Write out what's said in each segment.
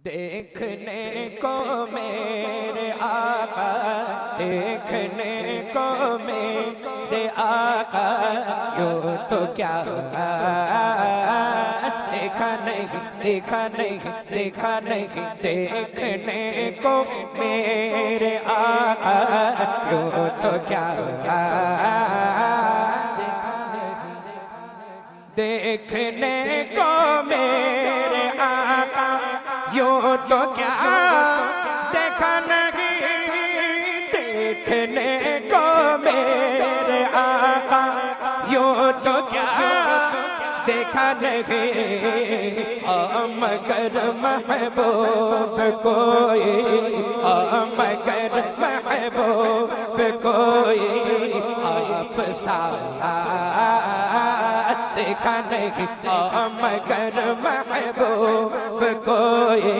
دیکھنے کو میرے آقا، دیکھنے کو میرے آقا، یوں تو کیا دیکھا نہیں، دیکھا نہیں، دیکھا نہیں، دیکھنے کو میرے آقا، یوں تو کیا دیکھنے کو میرے آقا، یوں تو کیا دیکھا نہیں، دیکھنے کو میرے آقا، یوں تو کیا دیکھا نہیں، مگر محبوب کوئی، مگر محبوب کوئی آپ سا دیکھا نہیں، مگر محبوب کوئی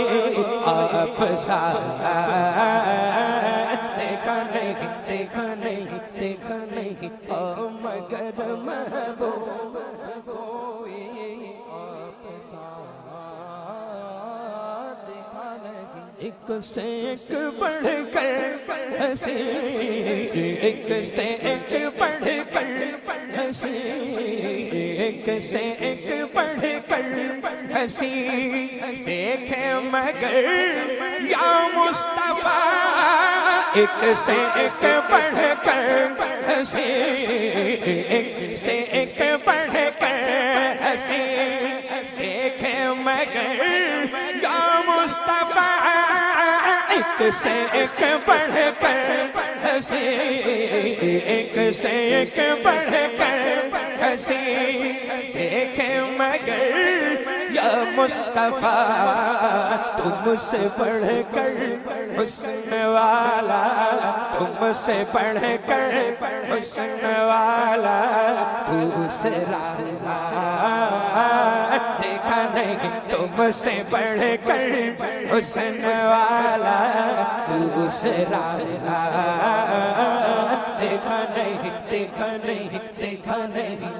آپ سا دیکھا نہیں، دیکھا نہیں، دیکھا نہیں، مگر محبوب کوئی آپ سا دیکھا نہیں۔ ایک سے ایک بڑھ کر ہنسی، ایک سے ایک بڑھ کر ہنسی، ایک سے ایک بڑھ کر ہنسی، دیکھے مگر یا مصطفیٰ، ایک سے ایک بڑھ کر ہنسی، ایک سے ایک بڑھ کر ہنسی، دیکھے مگر یا مصطفیٰ، ایک سے ایک بڑھ کر ہنسی، ایک سے ایک بڑھ کر ہنسی، دیکھے مگر یا مصطفیٰ، تم سے بڑھ کر حسن والا، تم سے بڑھ کر حسن والا دوسرا دیکھا نہیں، تم سے بڑھ کر حسن والا دوسرا دیکھا نہیں، دیکھا نہیں، دیکھا نہیں۔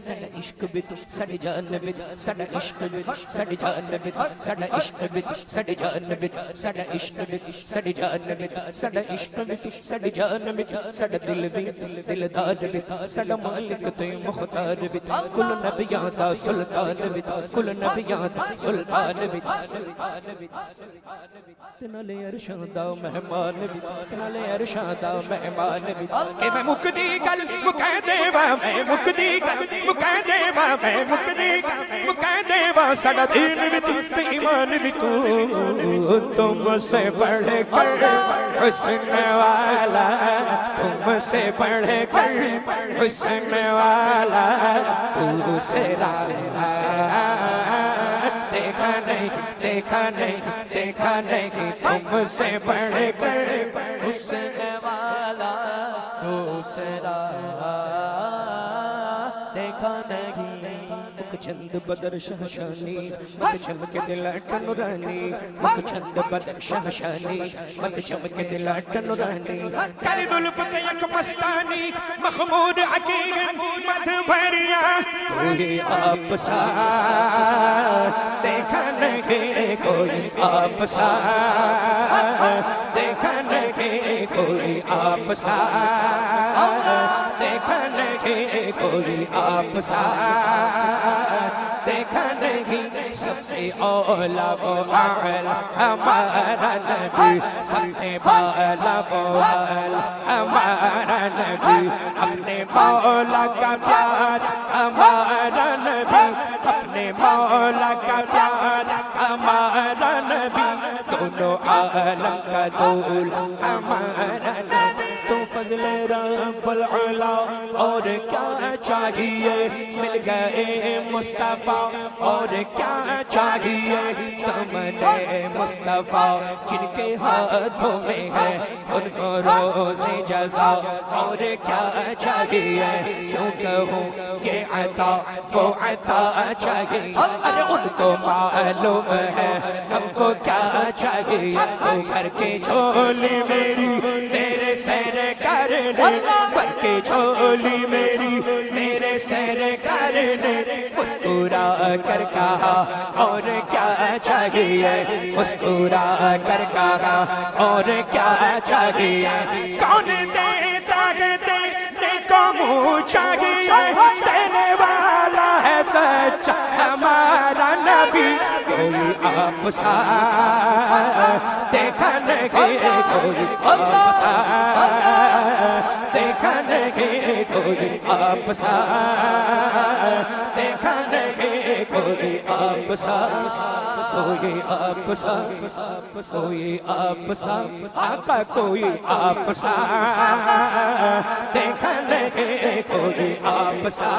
ساڈا عشق بھی تو ساڈی جان بھی، ساڈا عشق بھی ساڈی جان بھی، ساڈا عشق بھی ساڈی جان بھی، ساڈا عشق بھی ساڈی جان بھی، ساڈا عشق بھی ساڈی جان بھی، ساڈا دل بھی دلدار بھی، ساڈا مالک تے مختار بھی، کل نبیاں دا سلطان بھی، کل نبیاں دا سلطان بھی، نالے عرشاں دا مہمان بھی، نالے عرشاں دا مہمان بھی، کہ میں مکدی گل مکہ دیوا، میں مکدی گل مکہ دیوا، میں مکدی گل مکہ دیوا، ساڈا دین بھی تو ایمان بھی تو، تم سے بڑھ کر حسن والا، تم سے بڑھ کر حسن والا دوسرا دیکھا نہیں، دیکھا نہیں، دیکھا نہیں، تم سے بڑھ کر حسن والا دوسرا دیکھا نہیں۔ مکھ چند بدر شہشانی، مکھ چمک دلاٹ نورانی، مکھ چند بدر شہشانی، مکھ چمک دلاٹ نورانی، کلی دلفت یک مستانی، مخمود عقیق مدھ بھریا، کوئی آپ سا دیکھا نہیں، کوئی آپ سا دیکھا نہیں، کوئی آپ سا دیکھا نہیں، کوئی آپ سا دیکھا نہیں، سب سے اولا و اعلی ہمارا نبی، سب سے بالا و اعلی ہمارا نبی، اپنے مولا کا پیار ہمارا نبی، اپنے مولا کا پیار ہمارا نبی، دونوں عالم کا دولہ ہمارا نبی، تو فضل رب العلا اور کیا چاہیے، مل گئے مصطفیٰ اور کیا چاہیے، دامن مصطفیٰ جن کے ہاتھوں میں ہے ان کو روز جزا اور کیا چاہیے، کیوں کہوں یہ عطا وہ عطا چاہیے، ارے ان کو معلوم ہے ہم کو کیا چاہیے، تو گھر کے جھولی میری میرے سیر کرنے، گھر کے جھولی میری میرے سیر کرنے، مسکرا کر کہا اور کیا چاہیے، مسکرا کر کہا اور کیا چاہیے کون دیتا ہے دینے کو منہ چاہیے دینے والا ہے سچا ہمارا نبی کوئی آپ سا دیکھا نہیں کوئی آپ سا دیکھا نہیں کوئی آپ سا دیکھا نہیں کوئی آپ سا کوئی آپ سا کوئی آپ سا آقا کوئی آپ سا دیکھا نہیں کوئی آپ سا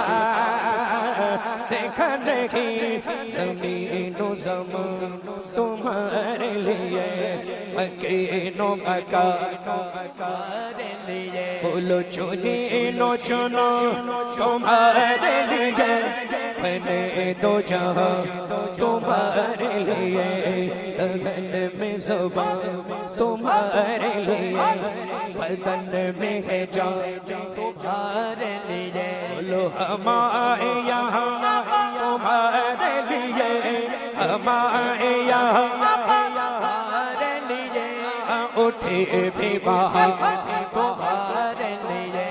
دیکھا نہیں زمین و زمان تمہارے لیے مکین و مکان بولو چنین و چنو تمہارے لیے بنے دو جہاں تمہارے لیے دہن میں زبان تمہارے لیے بدن میں ہے جان تمہارے لیے بولو ہمارے یہاں تمہارے لیے ہمارے یہاں تمہارے لیے اٹھے بھی باہر تمہارے لیے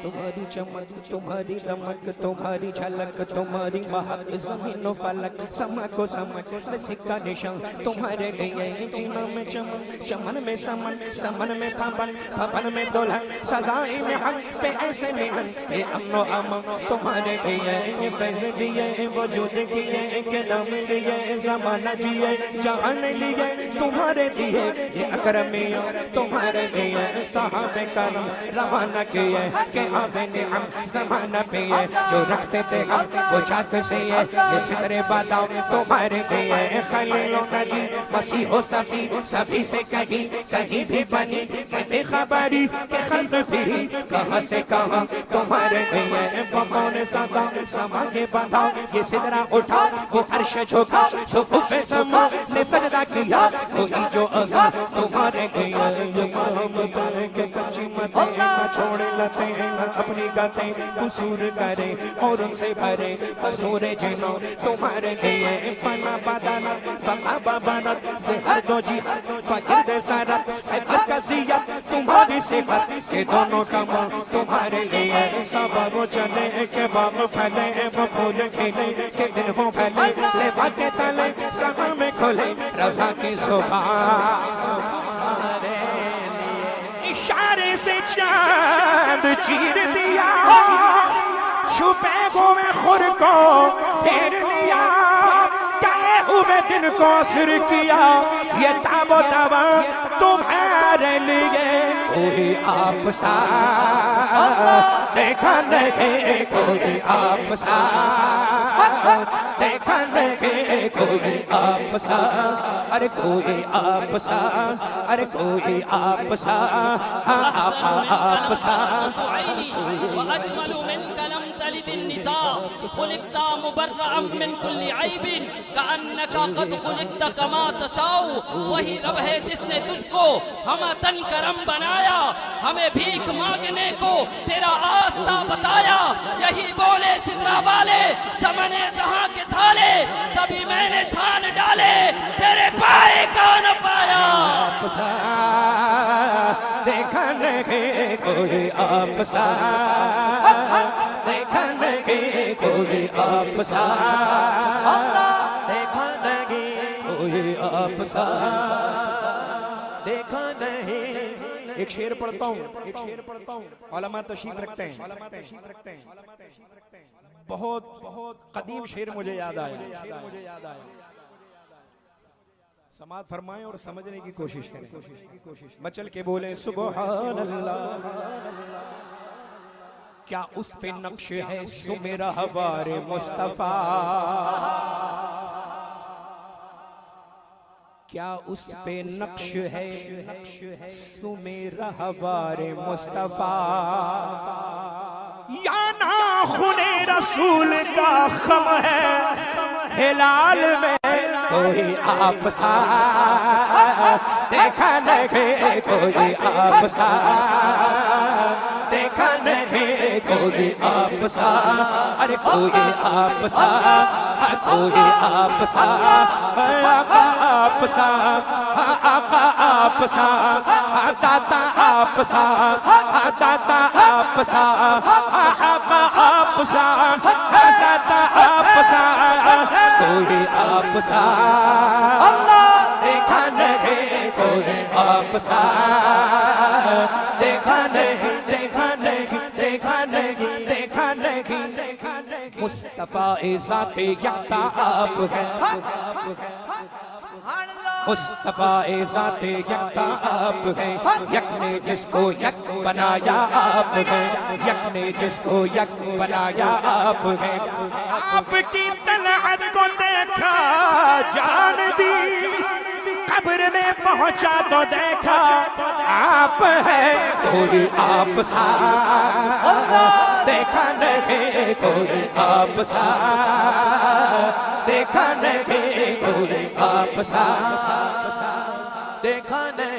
تمہاری چمک تمہاری دمک تمہاری جھلک تمہاری مہک زمین و فلک سمک و سمک سکہ نشان تمہارے لیے جینا میں چمن چمن میں سمن سمن میں پھپن پھپن میں دلہن سزائیں میں حق پہ ایسے مہن اے امن و امان تمہارے لیے یہ فیض دیے وجود کیے کلام لیے زمانہ جیے جہان لیے تمہارے دیے یہ اکرمیوں تمہارے لیے صحابہ کرام روانہ کیے کہ آبے نعم زمانہ پہ ہے جو رکھتے تھے ہم وہ چاک سے ہے یہ شکر باداؤ تمہارے لیے خلیل و نجی مسیح و صفی سبھی سے کہیں بھی بنی بے خبری کہ خلق بھی کہاں سے کہاں تمہارے لیے بمون سادا سمانے بندھا یہ صدرہ اٹھا وہ عرش جھوکا صفوف سما نے سجدہ کیا کوئی جو عظم تمہارے لیے یہ محمد کے کچی مدیں نہ چھوڑے لتے نہ اپنی گاتیں قصور کرے اور ان سے بھرے قصور جنوں تمہارے لیے پناہ بادانت بقا بابانت سے ہر دو جہت فقر دے سارت مرکزیت تمہاری صفت کے دونوں کموں تمہارے لیے سبب چلے کہ باغ پھلے وہ پھول کھلے کہ دن ہو پھلے لیبا کے تلے سما میں کھلے رضا کی صبح اشارے سے چاند چیر دیا چھپے ہوئے خور کو پھیر لیا کہے ہوئے دن کو سر کیا یہ تاب و تبا تمہارے لیے کوئی آپ سا دیکھا نہیں کوئی آپ سا دیکھا نہیں کوئی آپ سا ارے کوئی آپ سا ارے کوئی آپ سا آپ سا وأجمل منك لم تلد النساء خلقت مبرعا من كل عيب كأنك قد خلقت كما تشاء وہی رب ہے جس نے تجھ کو ہمیں تن کرم بنایا ہمیں بھیک مانگنے کو تیرا آستہ بتایا یہی بولے سدرہ والے چمنے جہاں کے تھالے سبھی میں نے چھان ڈالے تیرے پائے کا نہ پایا آپ سا دیکھا نہیں کوئی آپ سا دیکھا نہیں کوئی آپ سا دیکھا نہیں کوئی آپ سا دیکھا نہیں ایک شعر پڑھتا ہوں علماء تشریف رکھتے ہیں بہت قدیم شعر مجھے یاد آیا سماعت فرمائیں اور سمجھنے کی کوشش کریں مچل کے بولیں سبحان اللہ کیا اس پہ نقش ہے سو میرا حوار مصطفیٰ کیا اس پہ نقش ہے سو میرا حوار مصطفیٰ یا ناخن رسول کا خم ہے ہلال میں کوئی آپ سا دیکھا نہیں کوئی آپ سا دیکھا دیکھا نہیں کوئی آپ سا، ارے کوئی آپ سا، کوئی آپ سا، آقا آپ سا، آقا آپ سا، داتا آپ سا، داتا آپ سا، آقا آپ سا، داتا آپ سا، کوئی آپ سا دیکھا نہیں کوئی آپ سا، دیکھا نہیں دیکھا نہیں دیکھا نہیں دیکھا نہیں دیکھا نہیں، مصطفیٰ ذات یکتا آپ ہے، مصطفیٰ ذات یکتا آپ ہے، یک نے جس کو یک بنایا آپ ہے، یک نے جس کو یک بنایا آپ ہے، آپ کی طلعت کو دیکھا جان دی، قبر میں پہنچا تو دیکھا آپ ہے، کوئی آپ سا دیکھا نہیں کوئی آپ سا، دیکھا نہیں کوئی آپ سا، دیکھا نہیں